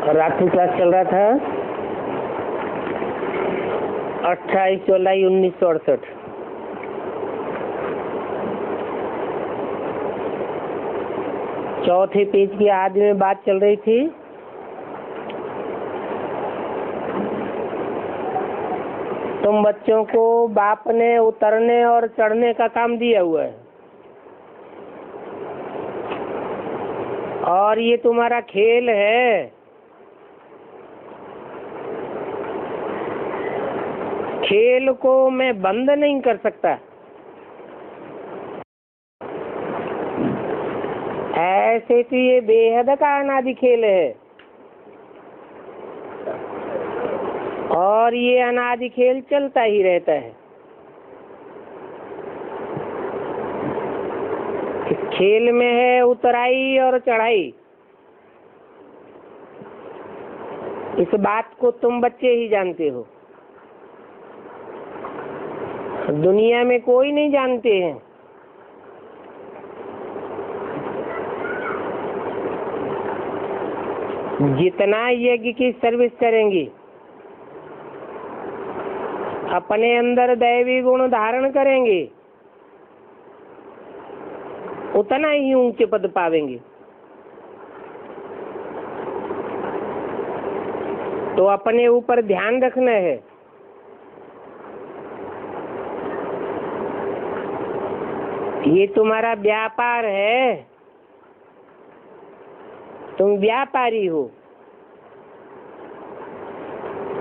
रात्रि क्लास चल रहा था 28 जुलाई 1968। चौथे पेज की आदि में बात चल रही थी तुम बच्चों को बाप ने उतरने और चढ़ने का काम दिया हुआ है और ये तुम्हारा खेल है। खेल को मैं बंद नहीं कर सकता। ऐसे तो ये बेहद का अनादि खेल है और ये अनादि खेल चलता ही रहता है। इस खेल में है उतराई और चढ़ाई। इस बात को तुम बच्चे ही जानते हो, दुनिया में कोई नहीं जानते हैं। जितना यज्ञ की सर्विस करेंगी, अपने अंदर दैवी गुण धारण करेंगे, उतना ही ऊंचे पद पावेंगे। तो अपने ऊपर ध्यान रखना है। ये तुम्हारा व्यापार है, तुम व्यापारी हो।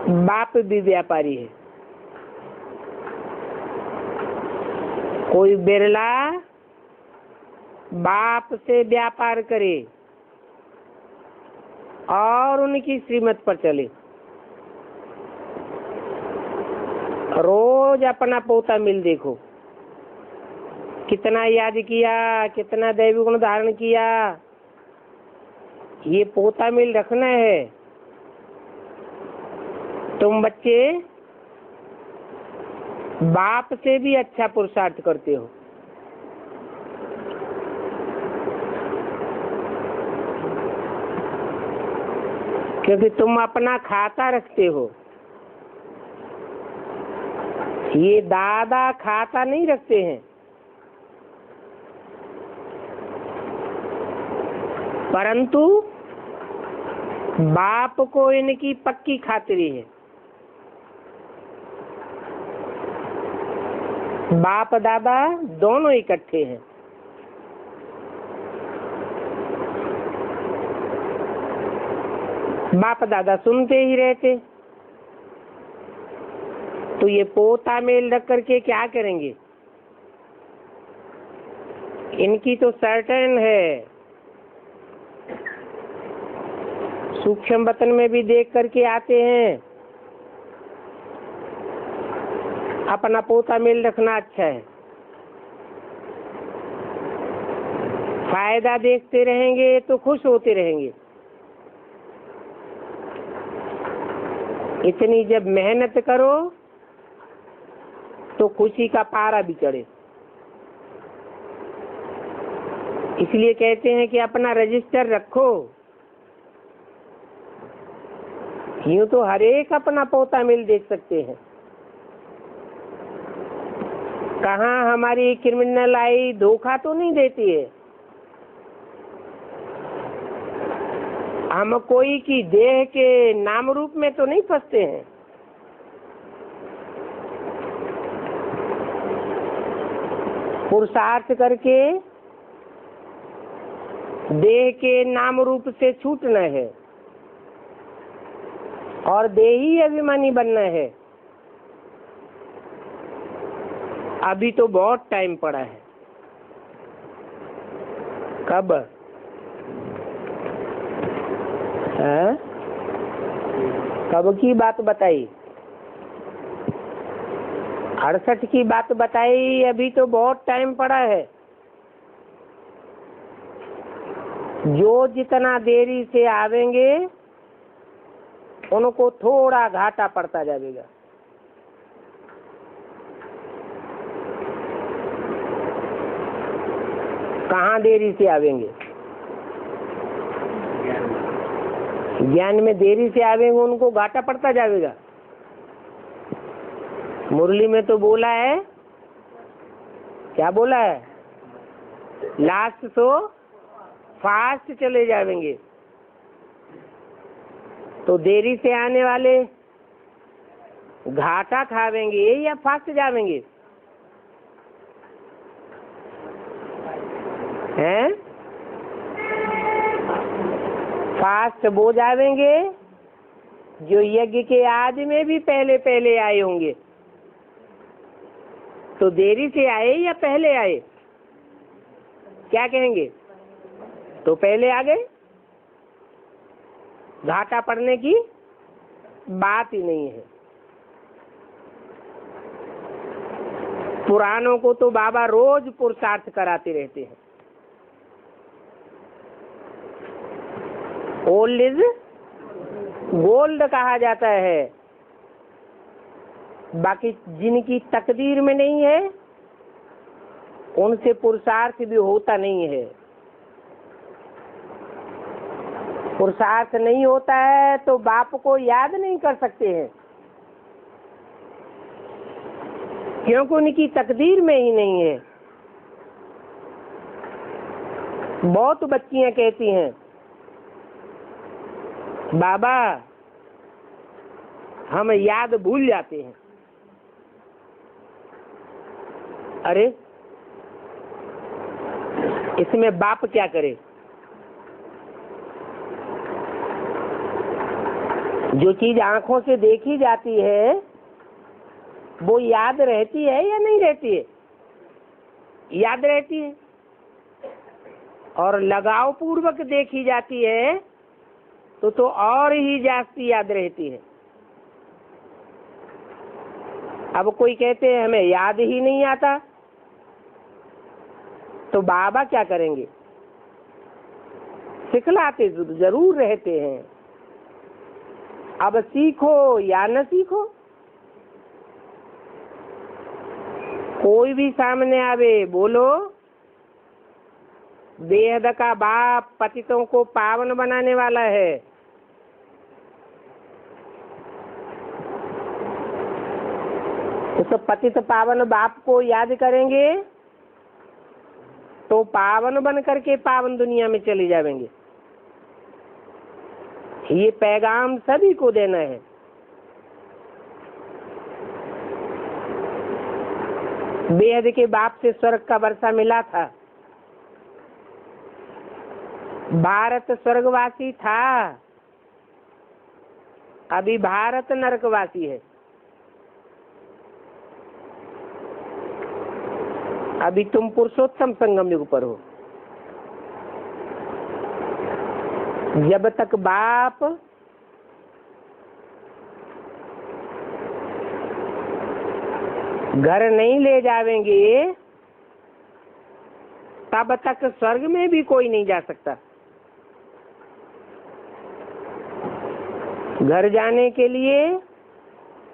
बाप भी व्यापारी है। कोई बिरला बाप से व्यापार करे और उनकी श्रीमत पर चले। रोज अपना पोता मिल देखो, कितना याद किया, कितना दैवी गुण धारण किया। ये पोता मिल रखना है। तुम बच्चे बाप से भी अच्छा पुरुषार्थ करते हो। क्योंकि तुम अपना खाता रखते हो। ये दादा खाता नहीं रखते हैं, परंतु बाप को इनकी पक्की खातिरी है। बाप दादा दोनों इकट्ठे हैं। बाप दादा सुनते ही रहते, तो ये पोता मेल रख करके क्या करेंगे? इनकी तो सर्टेन है, सूक्ष्म वतन में भी देख करके आते हैं। अपना पोता मेल रखना अच्छा है, फायदा देखते रहेंगे तो खुश होते रहेंगे। इतनी जब मेहनत करो तो खुशी का पारा भी चढ़े। इसलिए कहते हैं कि अपना रजिस्टर रखो। यूं तो हर एक अपना पोता मेल देख सकते हैं। कहाँ हमारी क्रिमिनल आई धोखा तो नहीं देती है। हम कोई की देह के नाम रूप में तो नहीं फंसते हैं। पुरुषार्थ करके देह के नाम रूप से छूटना है और देही अभिमानी बनना है। अभी तो बहुत टाइम पड़ा है। कब? कब की बात बताई? 68 की बात बताई। अभी तो बहुत टाइम पड़ा है। जो जितना देरी से आवेंगे उनको थोड़ा घाटा पड़ता जाएगा। कहाँ देरी से आवेंगे? ज्ञान में देरी से आवेंगे उनको घाटा पड़ता जाएगा। मुरली में तो बोला है, क्या बोला है? लास्ट सो फास्ट चले जाएंगे। तो देरी से आने वाले घाटा खावेंगे या फास्ट जावेंगे? हैं? फास्ट वो जावेंगे जो यज्ञ के आदि में भी पहले पहले आए होंगे। तो देरी से आए या पहले आए? क्या कहेंगे? तो पहले आ गए। घाटा पड़ने की बात ही नहीं है। पुरानों को तो बाबा रोज पुरुषार्थ कराते रहते हैं। ओल्ड इज गोल्ड कहा जाता है। बाकी जिनकी तकदीर में नहीं है उनसे पुरुषार्थ भी होता नहीं है। पुरुषार्थ नहीं होता है तो बाप को याद नहीं कर सकते हैं, क्योंकि उनकी तकदीर में ही नहीं है। बहुत बच्चियां कहती हैं, बाबा हम याद भूल जाते हैं। अरे इसमें बाप क्या करे? जो चीज आंखों से देखी जाती है वो याद रहती है या नहीं रहती है? याद रहती है। और लगाव पूर्वक देखी जाती है तो और ही जास्ती याद रहती है। अब कोई कहते हैं हमें याद ही नहीं आता, तो बाबा क्या करेंगे? सिखलाते जरूर रहते हैं। अब सीखो या न सीखो। कोई भी सामने आवे बोलो, बेहद का बाप पतितों को पावन बनाने वाला है। तो पतित पावन बाप को याद करेंगे तो पावन बन करके पावन दुनिया में चले जाएंगे। ये पैगाम सभी को देना है। बेहद के बाप से स्वर्ग का वर्षा मिला था। भारत स्वर्गवासी था, अभी भारत नरकवासी है। अभी तुम पुरुषोत्तम संगम युग पर हो। जब तक बाप घर नहीं ले जावेंगे तब तक स्वर्ग में भी कोई नहीं जा सकता। घर जाने के लिए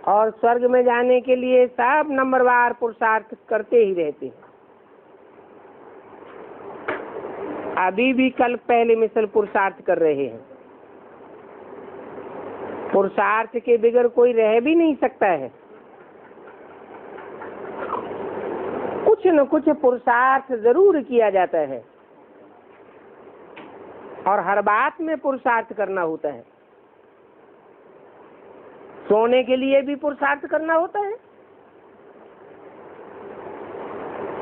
और स्वर्ग में जाने के लिए सब नंबरवार पुरुषार्थ करते ही रहते हैं। अभी भी कल पहले मिसल पुरुषार्थ कर रहे हैं। पुरुषार्थ के बगैर कोई रह भी नहीं सकता है। कुछ न कुछ पुरुषार्थ जरूर किया जाता है और हर बात में पुरुषार्थ करना होता है। सोने के लिए भी पुरुषार्थ करना होता है।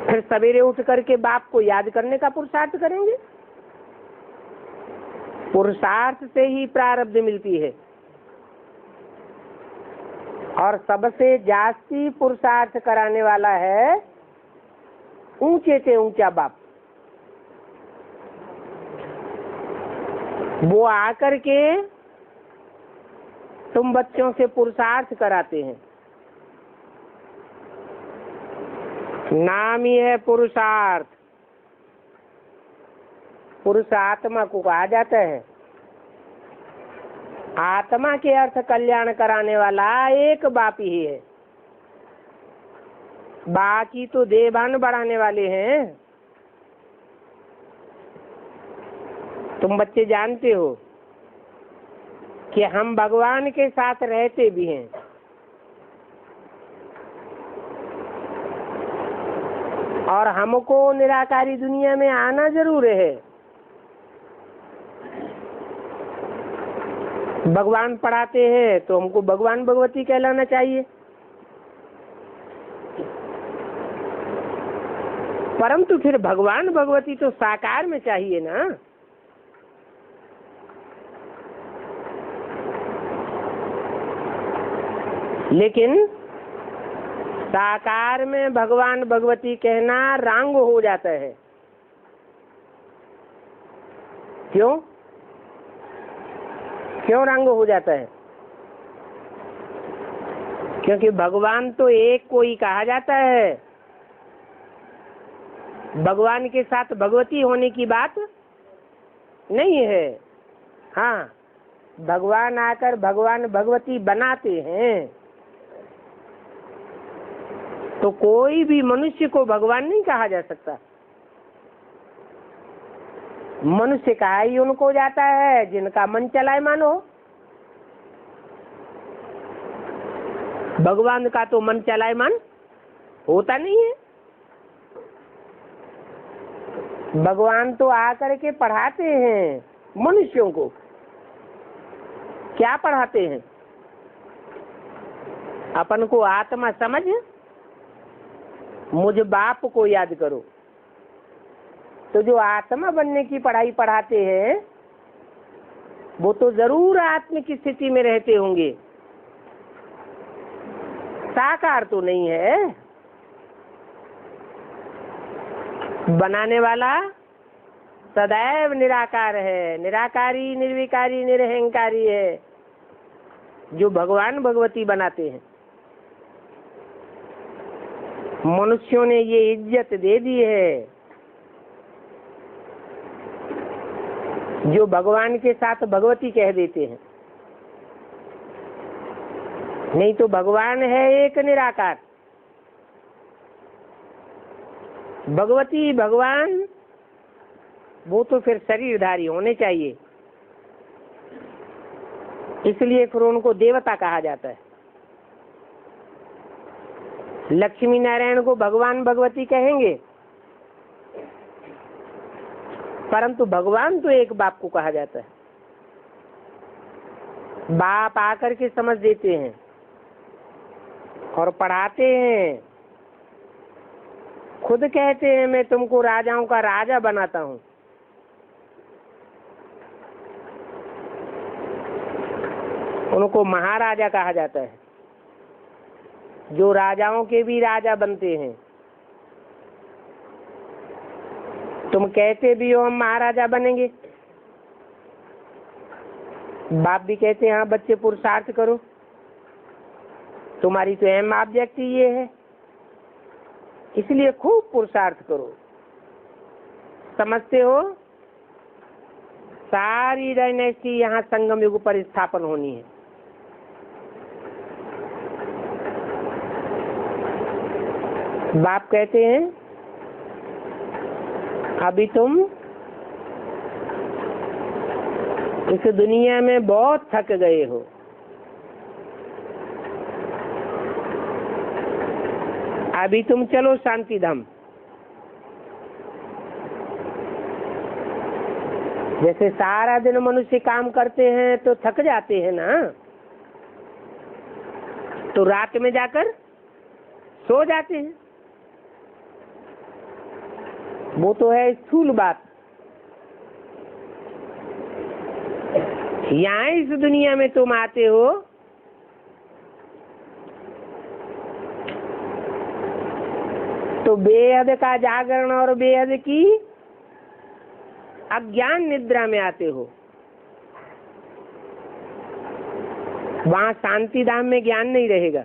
फिर सवेरे उठ करके बाप को याद करने का पुरुषार्थ करेंगे। पुरुषार्थ से ही प्रारब्ध मिलती है और सबसे जास्ती पुरुषार्थ कराने वाला है ऊंचे से ऊंचा बाप। वो आकर के तुम बच्चों से पुरुषार्थ कराते हैं। नाम ही है पुरुषार्थ। पुरुष आत्मा को कहा जाता है। आत्मा के अर्थ कल्याण कराने वाला एक बाप ही है। बाकी तो देवान बढ़ाने वाले हैं। तुम बच्चे जानते हो कि हम भगवान के साथ रहते भी हैं। और हमको निराकारी दुनिया में आना जरूर है। भगवान पढ़ाते हैं तो हमको भगवान भगवती कहलाना चाहिए। परंतु फिर भगवान भगवती तो साकार में चाहिए ना। लेकिन साकार में भगवान भगवती कहना रंग हो जाता है। क्यों क्यों रंग हो जाता है? क्योंकि भगवान तो एक को ही कहा जाता है। भगवान के साथ भगवती होने की बात नहीं है। हाँ, भगवान आकर भगवान भगवती बनाते हैं तो कोई भी मनुष्य को भगवान नहीं कहा जा सकता। मनुष्य कहा ही उनको जाता है जिनका मन चलायमान हो। भगवान का तो मन चलायमान होता नहीं है। भगवान तो आकर के पढ़ाते हैं मनुष्यों को। क्या पढ़ाते हैं? अपन को आत्मा समझ, मुझ बाप को याद करो। तो जो आत्मा बनने की पढ़ाई पढ़ाते हैं वो तो जरूर आत्म की स्थिति में रहते होंगे। साकार तो नहीं है। बनाने वाला सदैव निराकार है। निराकारी, निर्विकारी, निरहंकारी है जो भगवान भगवती बनाते हैं। मनुष्यों ने ये इज्जत दे दी है जो भगवान के साथ भगवती कह देते हैं। नहीं तो भगवान है एक निराकार। भगवती भगवान वो तो फिर शरीरधारी होने चाहिए। इसलिए फिर उनको देवता कहा जाता है। लक्ष्मी नारायण को भगवान भगवती कहेंगे परंतु भगवान तो एक बाप को कहा जाता है। बाप आकर के समझ देते हैं और पढ़ाते हैं। खुद कहते हैं मैं तुमको राजाओं का राजा बनाता हूँ। उनको महाराजा कहा जाता है जो राजाओं के भी राजा बनते हैं। तुम कहते भी हो हम महाराजा बनेंगे, बाप भी कहते हैं हाँ बच्चे पुरुषार्थ करो, तुम्हारी तो अहम ऑब्जेक्ट ये है, इसलिए खूब पुरुषार्थ करो। समझते हो, सारी डायनेस्टी यहाँ संगम युग पर स्थापन होनी है। बाप कहते हैं अभी तुम इस दुनिया में बहुत थक गए हो, अभी तुम चलो शांति धाम। जैसे सारा दिन मनुष्य काम करते हैं तो थक जाते हैं ना, तो रात में जाकर सो जाते हैं, वो तो है स्थूल बात। यहाँ इस दुनिया में तुम आते हो तो बेहद का जागरण और बेहद की अज्ञान निद्रा में आते हो। वहां शांति धाम में ज्ञान नहीं रहेगा।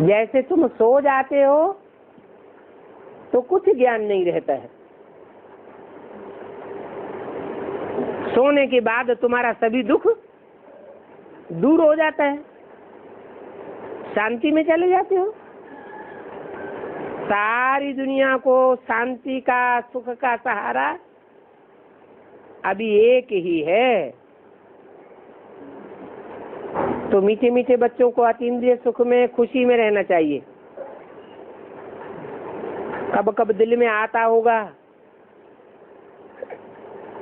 जैसे तुम सो जाते हो तो कुछ ज्ञान नहीं रहता है, सोने के बाद तुम्हारा सभी दुख दूर हो जाता है, शांति में चले जाते हो। सारी दुनिया को शांति का सुख का सहारा अभी एक ही है। तो मीठे मीठे बच्चों को अतीन्द्रिय सुख में खुशी में रहना चाहिए। कब कब दिल में आता होगा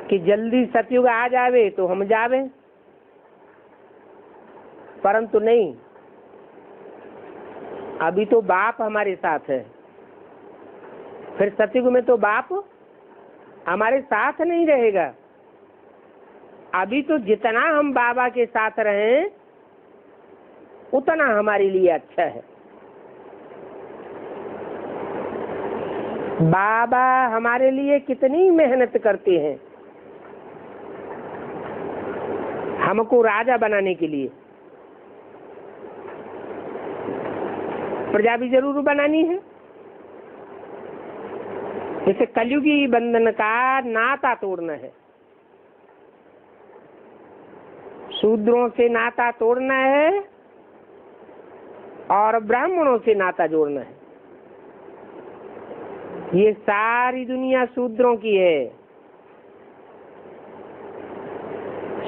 कि जल्दी सतयुग आ जावे तो हम जावे, परंतु नहीं, अभी तो बाप हमारे साथ है। फिर सतयुग में तो बाप हमारे साथ नहीं रहेगा। अभी तो जितना हम बाबा के साथ रहें उतना हमारे लिए अच्छा है। बाबा हमारे लिए कितनी मेहनत करते हैं हमको राजा बनाने के लिए। प्रजा भी जरूर बनानी है। इसे कलयुगी बंधन का नाता तोड़ना है, शूद्रों से नाता तोड़ना है और ब्राह्मणों से नाता जोड़ना है। ये सारी दुनिया शूद्रों की है।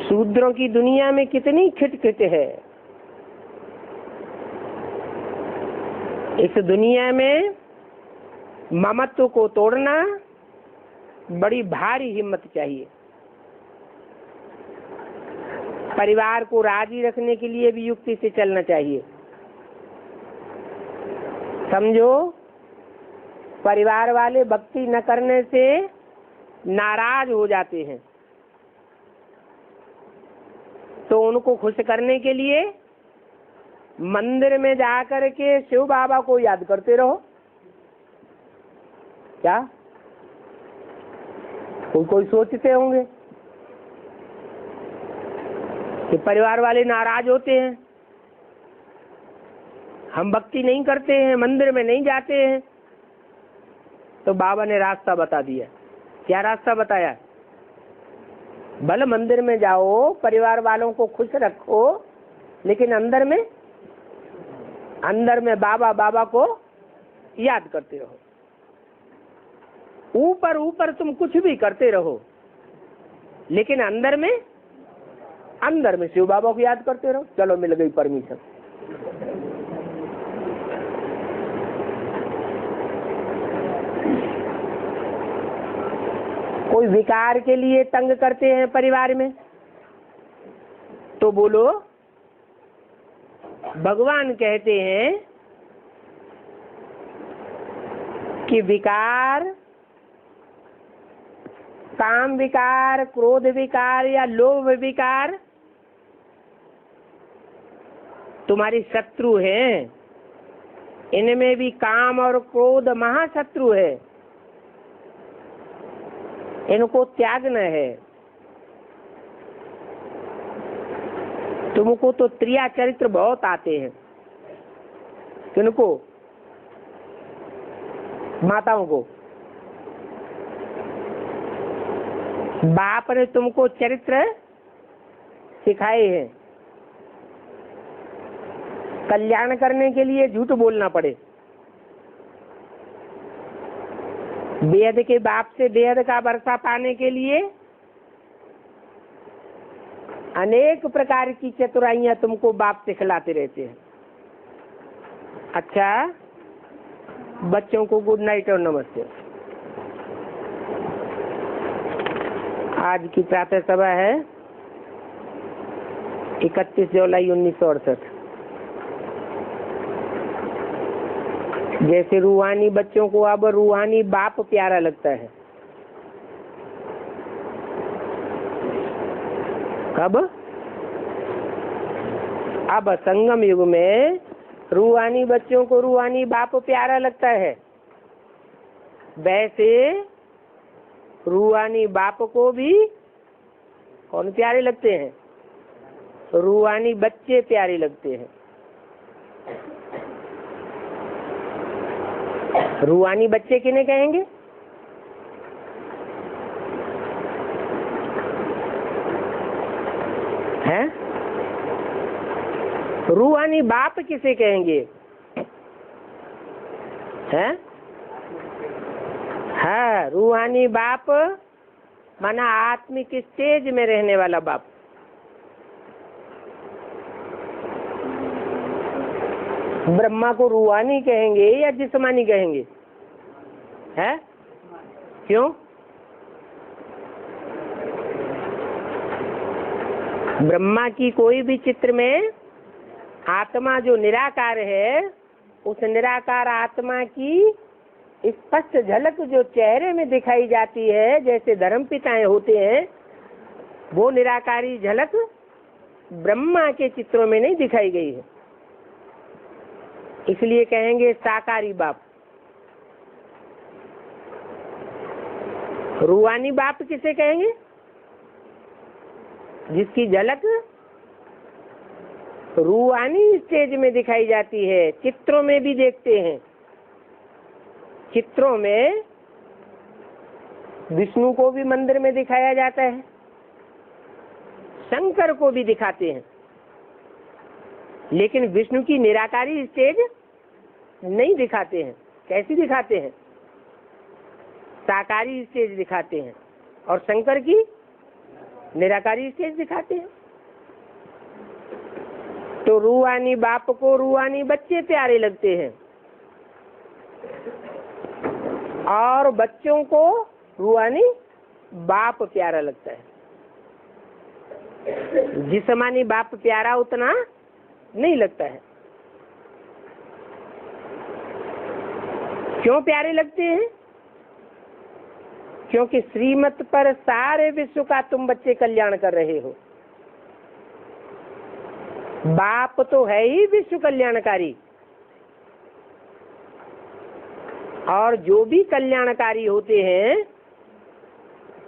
शूद्रों की दुनिया में कितनी खिटखिट है। इस दुनिया में ममत्व को तोड़ना बड़ी भारी हिम्मत चाहिए। परिवार को राजी रखने के लिए भी युक्ति से चलना चाहिए। समझो, परिवार वाले भक्ति न करने से नाराज हो जाते हैं, तो उनको खुश करने के लिए मंदिर में जाकर के शिव बाबा को याद करते रहो। क्या कोई सोचते होंगे कि परिवार वाले नाराज होते हैं, हम भक्ति नहीं करते हैं, मंदिर में नहीं जाते हैं। तो बाबा ने रास्ता बता दिया। क्या रास्ता बताया? भले मंदिर में जाओ, परिवार वालों को खुश रखो, लेकिन अंदर में बाबा बाबा को याद करते रहो। ऊपर ऊपर तुम कुछ भी करते रहो, लेकिन अंदर में शिव बाबा को याद करते रहो। चलो, मिल गई परमिशन। कोई विकार के लिए तंग करते हैं परिवार में, तो बोलो भगवान कहते हैं कि विकार, काम विकार, क्रोध विकार या लोभ विकार तुम्हारी शत्रु हैं। इनमें भी काम और क्रोध महाशत्रु है। इनको त्यागना है। तुमको तो त्रिया चरित्र बहुत आते हैं। किनको? माताओं को। बाप ने तुमको चरित्र सिखाए हैं, कल्याण करने के लिए झूठ बोलना पड़े। बेहद के बाप से बेहद का वर्षा पाने के लिए अनेक प्रकार की चतुराइयां तुमको बाप सिखलाते रहते हैं। अच्छा, बच्चों को गुड नाइट और नमस्ते। आज की प्रातः सभा है 31 जुलाई 1968। जैसे रूहानी बच्चों को अब रूहानी बाप प्यारा लगता है। कब? अब संगम युग में रूहानी बच्चों को रूहानी बाप प्यारा लगता है। वैसे रूहानी बाप को भी कौन प्यारे लगते हैं? रूहानी बच्चे प्यारे लगते हैं। रूहानी बच्चे किन्हें कहेंगे? हैं? रूहानी बाप किसे कहेंगे? हैं? हाँ, रूहानी बाप माना आत्मिक स्टेज में रहने वाला बाप। ब्रह्मा को रूहानी कहेंगे या जिस्मानी कहेंगे? है? क्यों? ब्रह्मा की कोई भी चित्र में आत्मा जो निराकार है, उस निराकार आत्मा की स्पष्ट झलक जो चेहरे में दिखाई जाती है, जैसे धर्मपिताएं होते हैं, वो निराकारी झलक ब्रह्मा के चित्रों में नहीं दिखाई गई है। इसलिए कहेंगे साकारी बाप। रूहानी बाप किसे कहेंगे? जिसकी झलक रूहानी स्टेज में दिखाई जाती है, चित्रों में भी देखते हैं। चित्रों में विष्णु को भी मंदिर में दिखाया जाता है, शंकर को भी दिखाते हैं, लेकिन विष्णु की निराकारी स्टेज नहीं दिखाते हैं। कैसी दिखाते हैं? साकारी स्टेज दिखाते हैं। और शंकर की निराकारी स्टेज दिखाते हैं। तो रूहानी बाप को रूहानी बच्चे प्यारे लगते हैं और बच्चों को रूहानी बाप प्यारा लगता है। जिस्मानी बाप प्यारा उतना नहीं लगता है। क्यों प्यारे लगते हैं? क्योंकि श्रीमत पर सारे विश्व का तुम बच्चे कल्याण कर रहे हो। बाप तो है ही विश्व कल्याणकारी, और जो भी कल्याणकारी होते हैं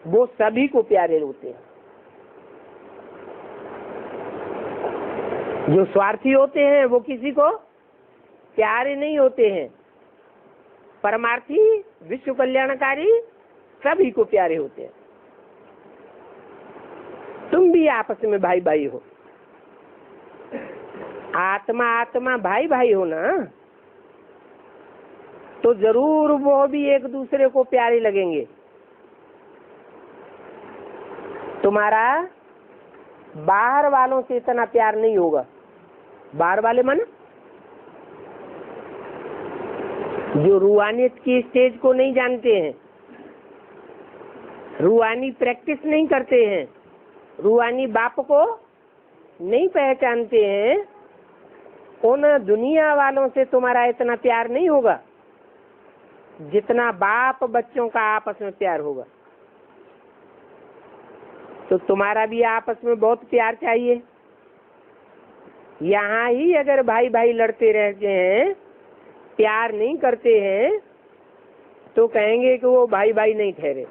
वो सभी को प्यारे होते हैं। जो स्वार्थी होते हैं वो किसी को प्यारे नहीं होते हैं। परमार्थी विश्व कल्याणकारी सभी को प्यारे होते हैं। तुम भी आपस में भाई भाई हो। आत्मा आत्मा भाई भाई हो ना, तो जरूर वो भी एक दूसरे को प्यारे लगेंगे। तुम्हारा बाहर वालों से इतना प्यार नहीं होगा। बाहर वाले मन जो रूहानियत की स्टेज को नहीं जानते हैं, रूहानी प्रैक्टिस नहीं करते हैं, रूहानी बाप को नहीं पहचानते हैं, उन दुनिया वालों से तुम्हारा इतना प्यार नहीं होगा जितना बाप बच्चों का आपस में प्यार होगा। तो तुम्हारा भी आपस में बहुत प्यार चाहिए। यहाँ ही अगर भाई भाई लड़ते रहते हैं, प्यार नहीं करते हैं, तो कहेंगे कि वो भाई भाई नहीं ठहरे।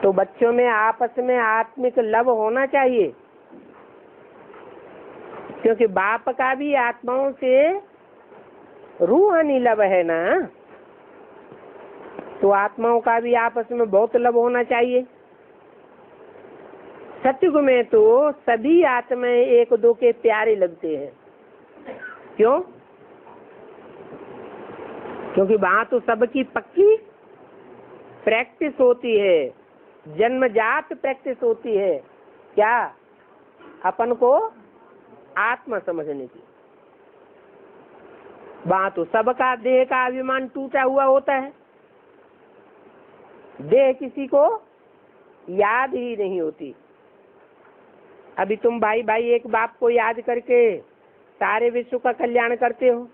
तो बच्चों में आपस में आत्मिक लव होना चाहिए, क्योंकि बाप का भी आत्माओं से रूहानी लव है ना, तो आत्माओं का भी आपस में बहुत लव होना चाहिए। सत्युग में तो सभी आत्माएं एक दो के प्यारे लगते हैं। क्यों? क्योंकि वहां तो सबकी पक्की प्रैक्टिस होती है, जन्मजात प्रैक्टिस होती है। क्या? अपन को आत्मा समझने की। वहां तो सबका देह का अभिमान टूटा हुआ होता है, देह किसी को याद ही नहीं होती। अभी तुम भाई भाई एक बाप को याद करके सारे विश्व का कल्याण करते हो,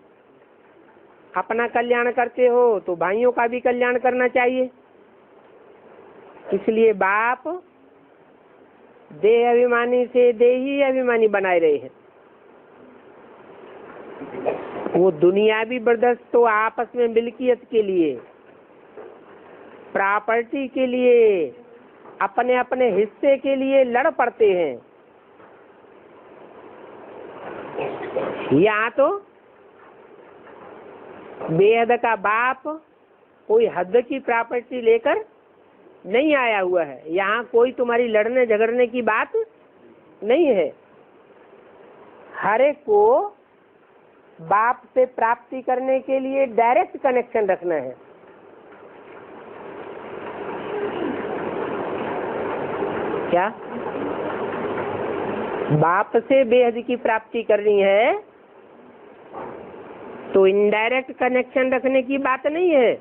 अपना कल्याण करते हो, तो भाइयों का भी कल्याण करना चाहिए। इसलिए बाप देह अभिमानी से देही अभिमानी बनाए रहे हैं। वो दुनियावी बर्दस्त तो आपस में मिल्कियत के लिए, प्रॉपर्टी के लिए, अपने अपने हिस्से के लिए लड़ पड़ते हैं। यहाँ तो बेहद का बाप कोई हद की प्रॉपर्टी लेकर नहीं आया हुआ है। यहाँ कोई तुम्हारी लड़ने झगड़ने की बात नहीं है। हर एक को बाप से प्राप्ति करने के लिए डायरेक्ट कनेक्शन रखना है। क्या? बाप से बेहद की प्राप्ति करनी है तो इनडायरेक्ट कनेक्शन रखने की बात नहीं है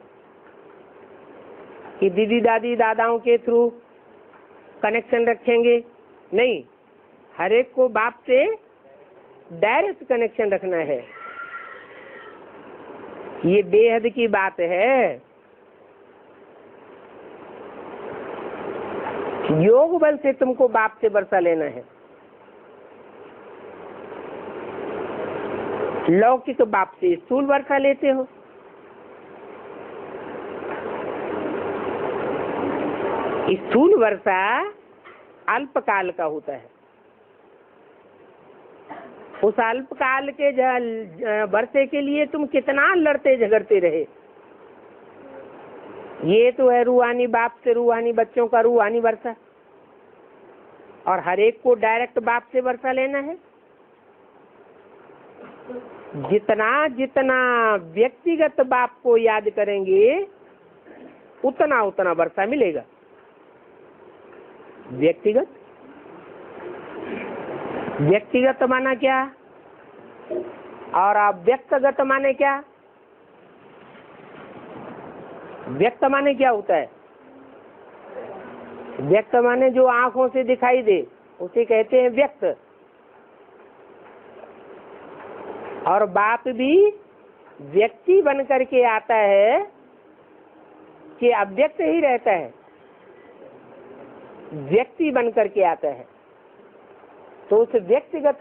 कि दीदी दादी दादाओं के थ्रू कनेक्शन रखेंगे। नहीं, हर एक को बाप से डायरेक्ट कनेक्शन रखना है। ये बेहद की बात है। योग बल से तुमको बाप से वर्षा लेना है। लौकिक तो बाप से स्थूल वर्षा लेते हो। स्थूल वर्षा अल्पकाल का होता है। उस अल्पकाल के वर्षे के लिए तुम कितना लड़ते झगड़ते रहे। ये तो है रूहानी बाप से रूहानी बच्चों का रूहानी वर्षा, और हर एक को डायरेक्ट बाप से वर्षा लेना है। जितना जितना व्यक्तिगत बाप को याद करेंगे उतना उतना वर्षा मिलेगा। व्यक्तिगत व्यक्तिगत माना क्या, और अव्यक्तगत माने क्या? व्यक्त माने क्या होता है? व्यक्त माने जो आंखों से दिखाई दे उसे कहते हैं व्यक्त। और बाप भी व्यक्ति बन करके आता है कि अव्यक्त ही रहता है, व्यक्ति बन करके आता है। तो उस व्यक्तिगत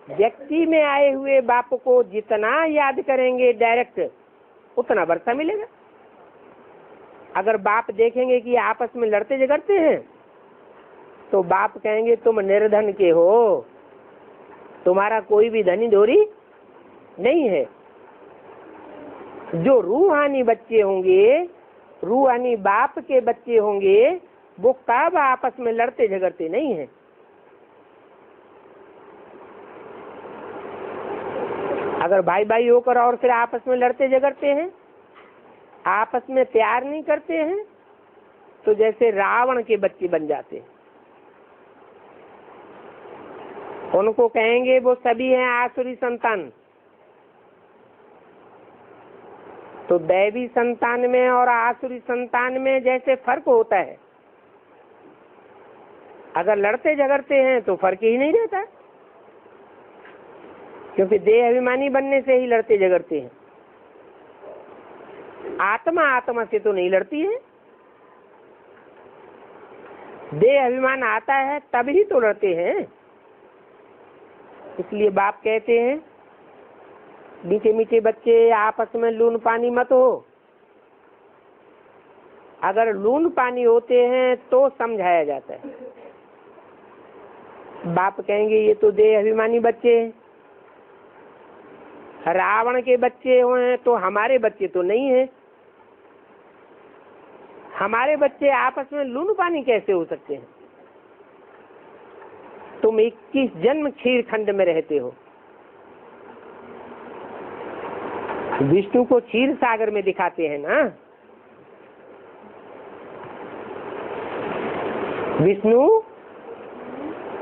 व्यक्ति में आए हुए बाप को जितना याद करेंगे डायरेक्ट उतना वर्षा मिलेगा। अगर बाप देखेंगे कि आपस में लड़ते झगड़ते हैं तो बाप कहेंगे तुम निर्धन के हो, तुम्हारा कोई भी धनी धोरी नहीं है। जो रूहानी बच्चे होंगे, रूहानी बाप के बच्चे होंगे, वो कब आपस में लड़ते झगड़ते नहीं है। अगर भाई भाई होकर और फिर आपस में लड़ते झगड़ते हैं, आपस में प्यार नहीं करते हैं, तो जैसे रावण के बच्चे बन जाते हैं। उनको कहेंगे वो सभी हैं आसुरी संतान। तो दैवी संतान में और आसुरी संतान में जैसे फर्क होता है, अगर लड़ते झगड़ते हैं तो फर्क ही नहीं रहता, क्योंकि देह अभिमानी बनने से ही लड़ते झगड़ते हैं। आत्मा आत्मा से तो नहीं लड़ती है, देह अभिमान आता है तभी तो लड़ते हैं। इसलिए बाप कहते हैं मीठे मीठे बच्चे आपस में लून पानी मत हो। अगर लून पानी होते हैं तो समझाया जाता है। बाप कहेंगे ये तो देह अभिमानी बच्चे हैं, रावण के बच्चे हुए तो हमारे बच्चे तो नहीं है, हमारे बच्चे आपस में लून पानी कैसे हो सकते हैं? तुम 21 जन्म क्षीर खंड में रहते हो, विष्णु को क्षीर सागर में दिखाते हैं ना। विष्णु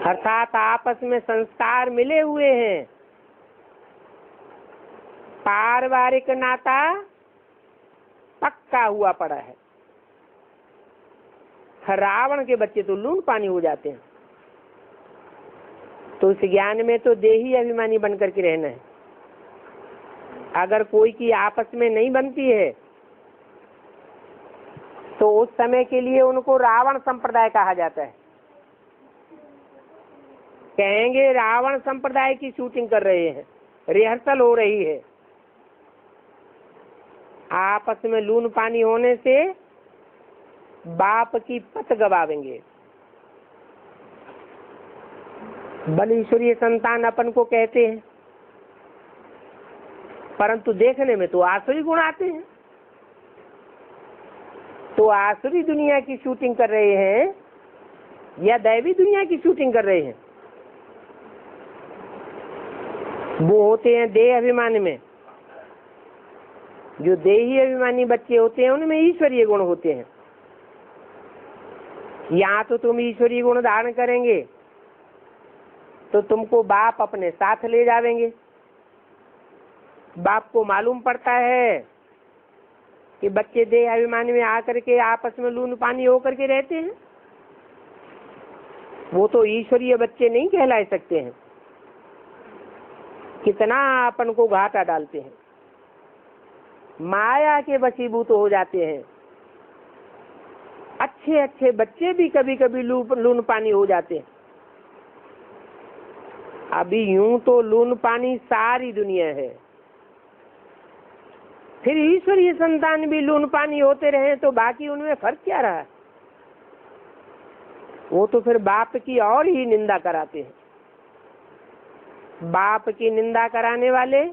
अर्थात आपस में संस्कार मिले हुए हैं, पारिवारिक नाता पक्का हुआ पड़ा है। रावण के बच्चे तो लून पानी हो जाते हैं। तो इस ज्ञान में तो देही अभिमानी बनकर के रहना है। अगर कोई की आपस में नहीं बनती है तो उस समय के लिए उनको रावण संप्रदाय कहा जाता है। कहेंगे रावण संप्रदाय की शूटिंग कर रहे हैं, रिहर्सल हो रही है। आपस में लून पानी होने से बाप की पत गवावेंगे। बल ईश्वरीय संतान अपन को कहते हैं, परंतु देखने में तो आसुरी गुण आते हैं। तो आसुरी दुनिया की शूटिंग कर रहे हैं या दैवी दुनिया की शूटिंग कर रहे हैं? वो होते हैं देह अभिमान में। जो देही अभिमानी बच्चे होते हैं उनमें ईश्वरीय गुण होते हैं। यहाँ तो तुम ईश्वरीय गुण धारण करेंगे तो तुमको बाप अपने साथ ले जावेंगे। बाप को मालूम पड़ता है कि बच्चे देह अभिमान में आकर के आपस में लून पानी होकर के रहते हैं, वो तो ईश्वरीय बच्चे नहीं कहला सकते हैं। कितना अपन को घाटा डालते हैं, माया के वशीभूत हो जाते हैं। अच्छे अच्छे बच्चे भी कभी कभी लून पानी हो जाते हैं। अभी यूं तो लून पानी सारी दुनिया है, फिर ईश्वरीय संतान भी लून पानी होते रहे तो बाकी उनमें फर्क क्या रहा? वो तो फिर बाप की और ही निंदा कराते हैं। बाप की निंदा कराने वाले,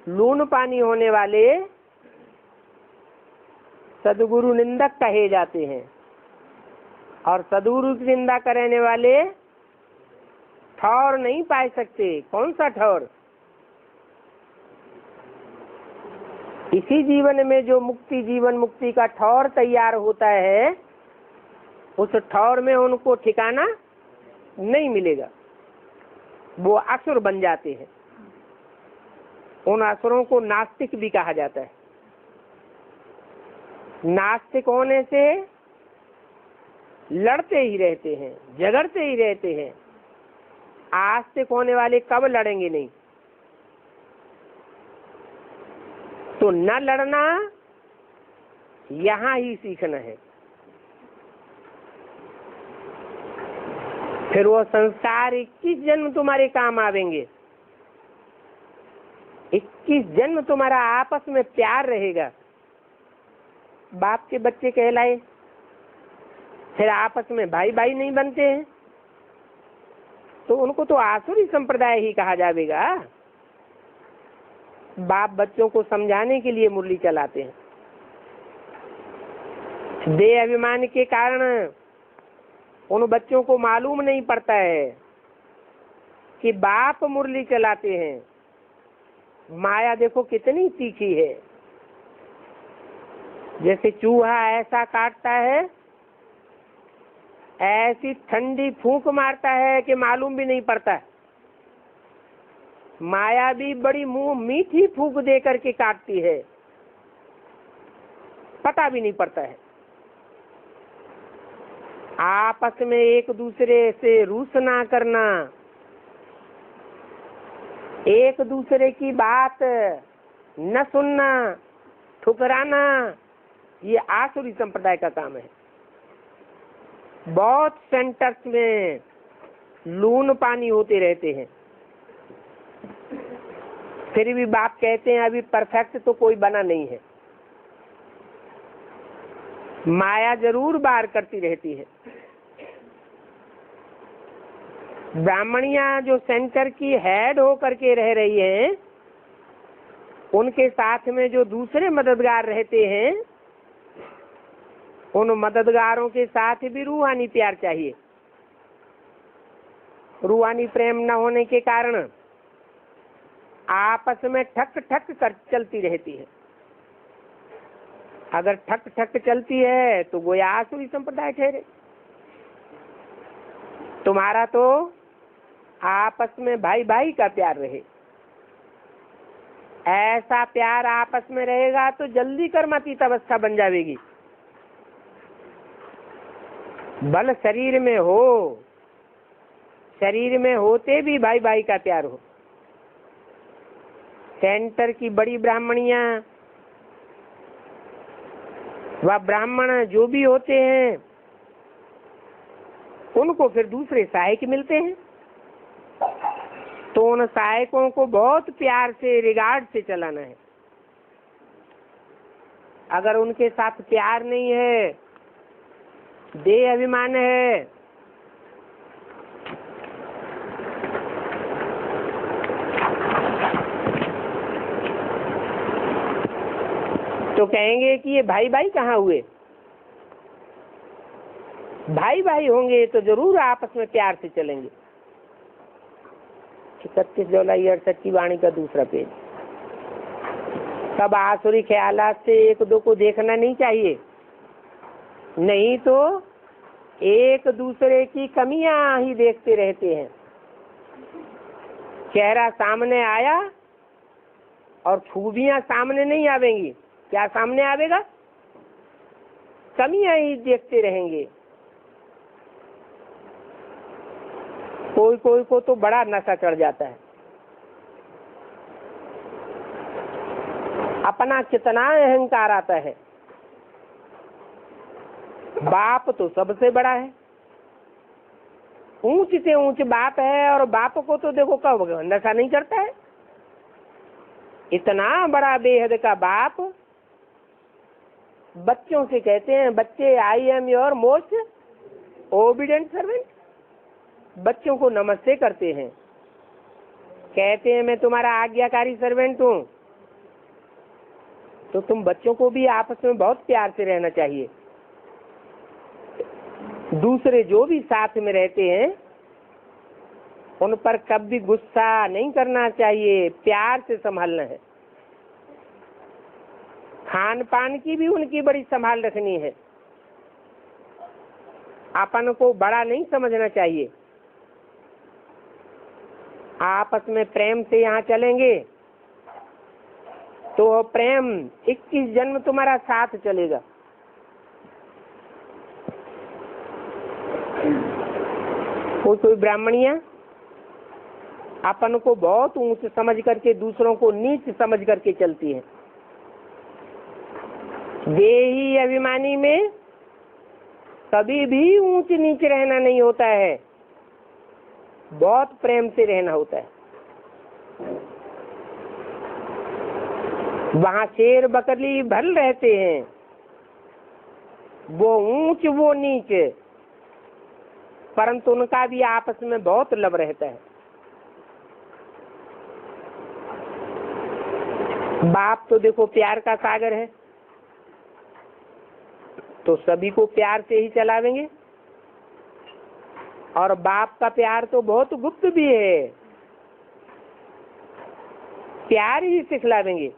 लून पानी होने वाले सदगुरु निंदक कहे जाते हैं, और सदगुरु की निंदा करने वाले ठौर नहीं पा सकते। कौन सा ठौर? इसी जीवन में जो मुक्ति, जीवन मुक्ति का ठौर तैयार होता है, उस ठौर में उनको ठिकाना नहीं मिलेगा। वो असुर बन जाते हैं। उन असुरों को नास्तिक भी कहा जाता है। नास्तिक होने से लड़ते ही रहते हैं, झगड़ते ही रहते हैं। आस्तिक होने वाले कब लड़ेंगे नहीं। तो न लड़ना यहाँ ही सीखना है। फिर वो संस्कार 21 जन्म तुम्हारे काम आवेंगे। 21 जन्म तुम्हारा आपस में प्यार रहेगा। बाप के बच्चे कहलाए, फिर आपस में भाई भाई नहीं बनते हैं तो उनको तो आसुरी संप्रदाय ही कहा जाएगा। बाप बच्चों को समझाने के लिए मुरली चलाते हैं। देह अभिमान के कारण उन बच्चों को मालूम नहीं पड़ता है कि बाप मुरली चलाते हैं। माया देखो कितनी तीखी है। जैसे चूहा ऐसा काटता है, ऐसी ठंडी फूंक मारता है कि मालूम भी नहीं पड़ता। माया भी बड़ी मुंह मीठी फूंक दे करके काटती है, पता भी नहीं पड़ता है। आपस में एक दूसरे से रूस ना करना, एक दूसरे की बात न सुनना, ठुकराना, ये आसुरी संप्रदाय का काम है। बहुत सेंटर्स में लून पानी होते रहते हैं, फिर भी बाप कहते हैं अभी परफेक्ट तो कोई बना नहीं है। माया जरूर बार करती रहती है। ब्राह्मणियां जो सेंटर की हेड होकर के रह रही हैं, उनके साथ में जो दूसरे मददगार रहते हैं, उन मददगारों के साथ भी रूहानी प्यार चाहिए। रूहानी प्रेम न होने के कारण आपस में ठक ठक कर चलती रहती है। अगर ठक ठक चलती है तो गोया आसुरी संप्रदाय ठहरे। तुम्हारा तो आपस में भाई भाई का प्यार रहे। ऐसा प्यार आपस में रहेगा तो जल्दी कर्मातीत अवस्था बन जाएगी। बल शरीर में हो, शरीर में होते भी भाई भाई का प्यार हो। सेंटर की बड़ी ब्राह्मणियां व ब्राह्मण जो भी होते हैं, उनको फिर दूसरे सहायक मिलते हैं, तो उन सहायकों को बहुत प्यार से, रिगार्ड से चलाना है। अगर उनके साथ प्यार नहीं है, देह अभिमान है, तो कहेंगे कि ये भाई भाई कहाँ हुए। भाई भाई होंगे तो जरूर आपस में प्यार से चलेंगे। 31 जुलाई 68 की वाणी का दूसरा पेज। सब आसुरी ख्यालात से एक दो को देखना नहीं चाहिए, नहीं तो एक दूसरे की कमियां ही देखते रहते हैं। चेहरा सामने आया और खूबियां सामने नहीं आवेंगी। क्या सामने आवेगा? कमियां ही देखते रहेंगे। कोई कोई को तो बड़ा नशा चढ़ जाता है। अपना कितना अहंकार आता है। बाप तो सबसे बड़ा है, ऊंच से ऊंच बाप है, और बाप को तो देखो कब नशा नहीं करता है। इतना बड़ा बेहद का बाप बच्चों से कहते हैं, बच्चे I am your most obedient servant. बच्चों को नमस्ते करते हैं, कहते हैं मैं तुम्हारा आज्ञाकारी सर्वेंट हूं। तो तुम बच्चों को भी आपस में बहुत प्यार से रहना चाहिए। दूसरे जो भी साथ में रहते हैं उन पर कभी गुस्सा नहीं करना चाहिए, प्यार से संभालना है। खान पान की भी उनकी बड़ी संभाल रखनी है। अपन को बड़ा नहीं समझना चाहिए। आपस में प्रेम से यहाँ चलेंगे तो प्रेम 21 जन्म तुम्हारा साथ चलेगा। कोई कोई ब्राह्मणियां अपन को बहुत ऊंच समझ करके दूसरों को नीच समझ करके चलती है। देही अभिमानी में कभी भी ऊंच नीच रहना नहीं होता है, बहुत प्रेम से रहना होता है। वहां शेर बकरी भल रहते हैं, वो ऊंच वो नीच, परंतु उनका भी आपस में बहुत लब रहता है। बाप तो देखो प्यार का सागर है, तो सभी को प्यार से ही चलावेंगे। और बाप का प्यार तो बहुत गुप्त भी है, प्यार ही सिखलावेंगे।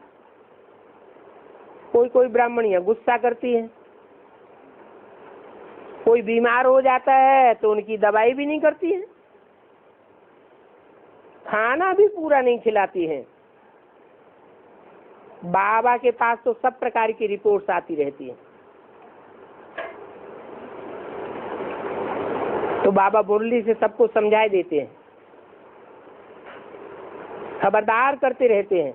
कोई कोई ब्राह्मणियां गुस्सा करती हैं, कोई बीमार हो जाता है तो उनकी दवाई भी नहीं करती है, खाना भी पूरा नहीं खिलाती हैं। बाबा के पास तो सब प्रकार की रिपोर्ट्स आती रहती हैं। तो बाबा मुरली से सबको समझाए देते हैं, खबरदार करते रहते हैं।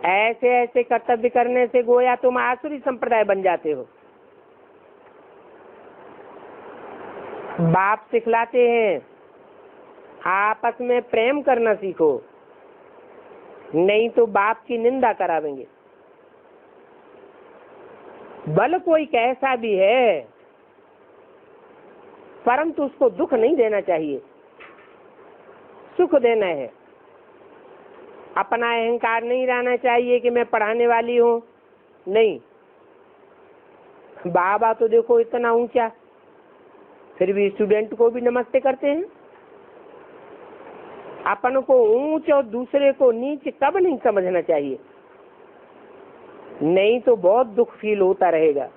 ऐसे ऐसे कर्तव्य करने से गोया तुम आसुरी संप्रदाय बन जाते हो। बाप सिखलाते हैं आपस में प्रेम करना सीखो, नहीं तो बाप की निंदा करावेंगे। बल कोई कैसा भी है, परंतु उसको दुख नहीं देना चाहिए, सुख देना है। अपना अहंकार नहीं रहना चाहिए कि मैं पढ़ाने वाली हूँ, नहीं। बाबा तो देखो इतना ऊंचा, फिर भी स्टूडेंट को भी नमस्ते करते हैं। अपन को ऊंच और दूसरे को नीच कब नहीं समझना चाहिए, नहीं तो बहुत दुख फील होता रहेगा।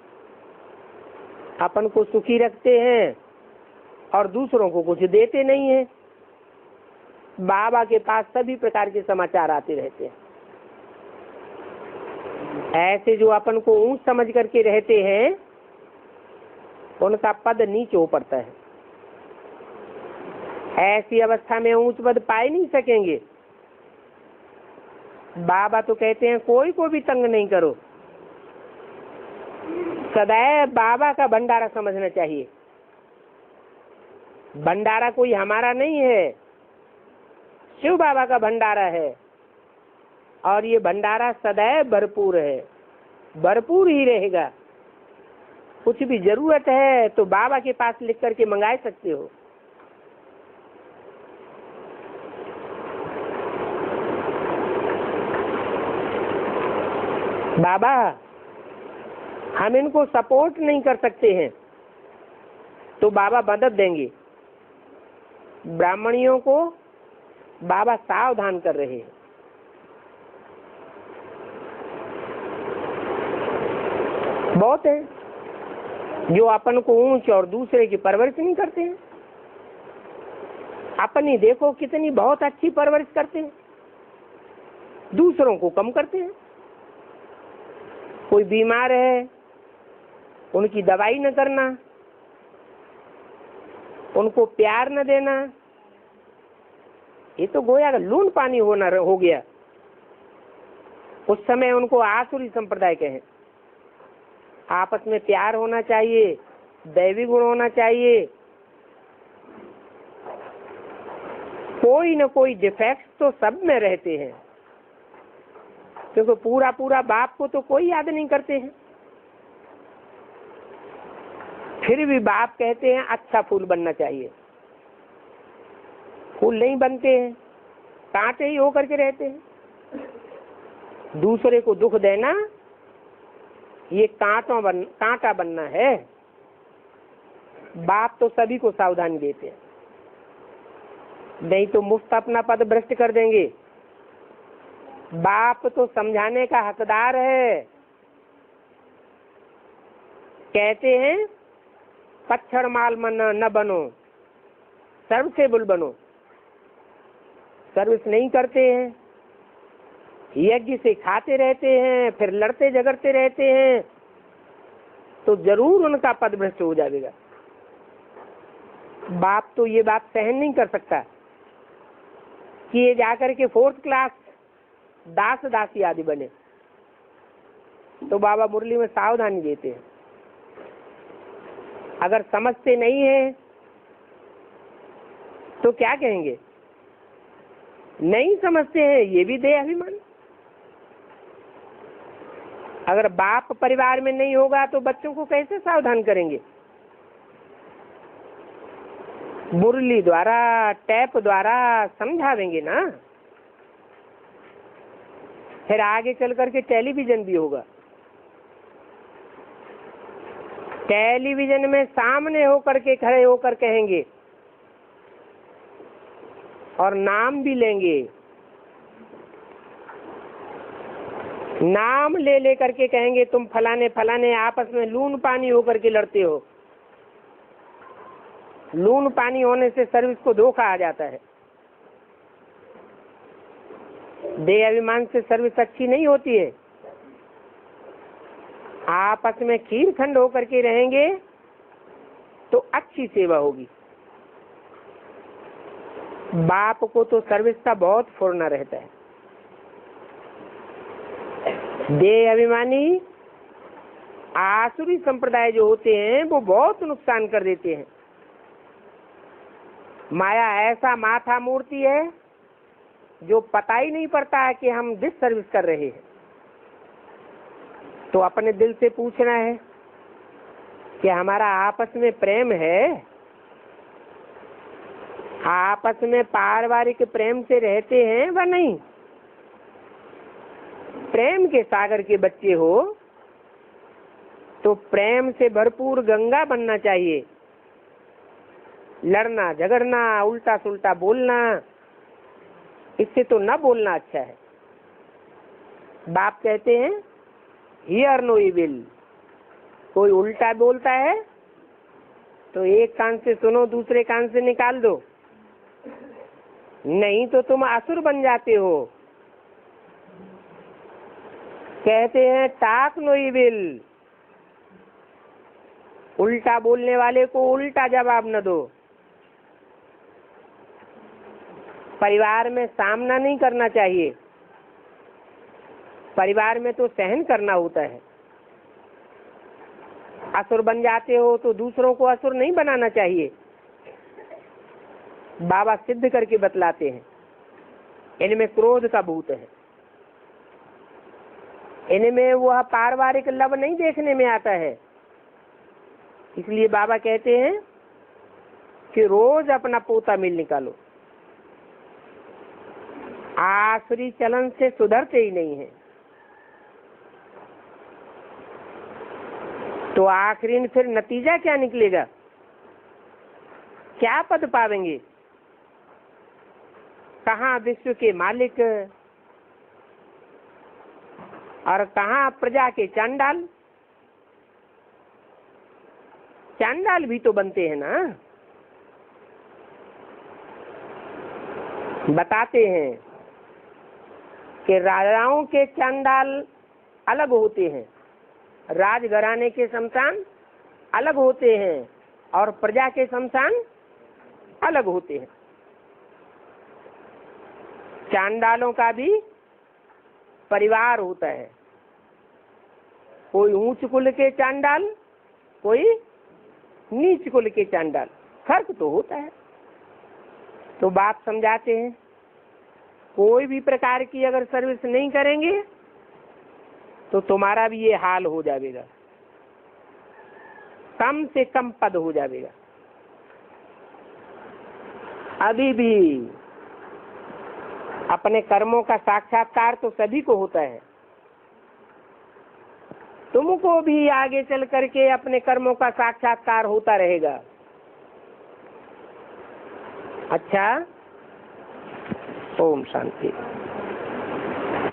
अपन को सुखी रखते हैं और दूसरों को कुछ देते नहीं है। बाबा के पास सभी प्रकार के समाचार आते रहते हैं। ऐसे जो अपन को ऊंच समझ करके रहते हैं, उनका पद नीचे हो पड़ता है। ऐसी अवस्था में ऊंच पद पाए नहीं सकेंगे। बाबा तो कहते हैं कोई को भी तंग नहीं करो, सदैव बाबा का भंडारा समझना चाहिए। भंडारा कोई हमारा नहीं है, शिव बाबा का भंडारा है, और ये भंडारा सदैव भरपूर है, भरपूर ही रहेगा। कुछ भी जरूरत है तो बाबा के पास लिख करके मंगा सकते हो। बाबा हम इनको सपोर्ट नहीं कर सकते हैं, तो बाबा मदद देंगे। ब्राह्मणियों को बाबा सावधान कर रहे हैं। बहुत है जो अपन को ऊंच और दूसरे की परवरिश नहीं करते हैं। अपनी देखो कितनी बहुत अच्छी परवरिश करते हैं, दूसरों को कम करते हैं। कोई बीमार है, उनकी दवाई न करना, उनको प्यार न देना, ये तो गोया का लून पानी होना हो गया। उस समय उनको आसुरी संप्रदाय कहें। आपस में प्यार होना चाहिए, दैवी गुण होना चाहिए। कोई न कोई डिफेक्ट तो सब में रहते हैं, क्योंकि पूरा पूरा बाप को तो कोई याद नहीं करते हैं। फिर भी बाप कहते हैं अच्छा फूल बनना चाहिए। फूल नहीं बनते हैं, कांटे ही होकर के रहते हैं। दूसरे को दुख देना ये कांटा बनना है। बाप तो सभी को सावधानी देते हैं, नहीं तो मुफ्त अपना पद भ्रष्ट कर देंगे। बाप तो समझाने का हकदार है। कहते हैं पच्छड़ माल मन न बनो, सर्वसेबुल बनो। सर्विस नहीं करते हैं, यज्ञ से खाते रहते हैं, फिर लड़ते झगड़ते रहते हैं, तो जरूर उनका पद भ्रष्ट हो जाएगा। बाप तो ये बात सहन नहीं कर सकता कि ये जाकर के 4th क्लास दास दासी आदि बने। तो बाबा मुरली में सावधानी देते हैं। अगर समझते नहीं है तो क्या कहेंगे, नहीं समझते हैं, ये भी दे अभिमान। अगर बाप परिवार में नहीं होगा तो बच्चों को कैसे सावधान करेंगे। मुरली द्वारा, टैप द्वारा समझावेंगे ना। फिर आगे चल करके टेलीविजन भी होगा। टेलीविजन में सामने होकर के खड़े होकर कहेंगे और नाम भी लेंगे। नाम ले लेकर के कहेंगे तुम फलाने फलाने आपस में लून पानी होकर के लड़ते हो। लून पानी होने से सर्विस को धोखा आ जाता है। देह अभिमान से सर्विस अच्छी नहीं होती है। आपस में खीर खंड होकर के रहेंगे तो अच्छी सेवा होगी। बाप को तो सर्विस का बहुत फुरना रहता है। देह अभिमानी आसुरी संप्रदाय जो होते हैं वो बहुत नुकसान कर देते हैं। माया ऐसा माथा मूर्ति है जो पता ही नहीं पड़ता है कि हम डिस सर्विस कर रहे हैं। तो अपने दिल से पूछना है कि हमारा आपस में प्रेम है, आपस में पारिवारिक प्रेम से रहते हैं व नहीं। प्रेम के सागर के बच्चे हो तो प्रेम से भरपूर गंगा बनना चाहिए। लड़ना झगड़ना उल्टा सुल्टा बोलना, इससे तो न बोलना अच्छा है। बाप कहते हैं हियर नो इविल। कोई उल्टा बोलता है तो एक कान से सुनो, दूसरे कान से निकाल दो, नहीं तो तुम असुर बन जाते हो। कहते हैं टाक नो इविल। उल्टा बोलने वाले को उल्टा जवाब न दो। परिवार में सामना नहीं करना चाहिए, परिवार में तो सहन करना होता है। असुर बन जाते हो तो दूसरों को असुर नहीं बनाना चाहिए। बाबा सिद्ध करके बतलाते हैं इनमें क्रोध का भूत है, इनमें वह पारिवारिक लव नहीं देखने में आता है। इसलिए बाबा कहते हैं कि रोज अपना पोता मिल निकालो। आसुरी चलन से सुधरते ही नहीं है तो आखिरी में फिर नतीजा क्या निकलेगा, क्या पद पावेंगे, कहाँ विश्व के मालिक और कहाँ प्रजा के चांडाल। चांडाल भी तो बनते हैं ना। बताते हैं कि राजाओं के चांडाल अलग होते हैं, राजघराने के शमशान अलग होते हैं और प्रजा के शमशान अलग होते हैं। चांडालों का भी परिवार होता है, कोई ऊंच कुल के चांडाल, कोई नीच कुल के चांडाल, फर्क तो होता है। तो बाप समझाते हैं कोई भी प्रकार की अगर सर्विस नहीं करेंगे तो तुम्हारा भी ये हाल हो जाएगा, कम से कम पद हो जाएगा। अभी भी अपने कर्मों का साक्षात्कार तो सभी को होता है, तुमको भी आगे चल करके अपने कर्मों का साक्षात्कार होता रहेगा। अच्छा, ओम शांति।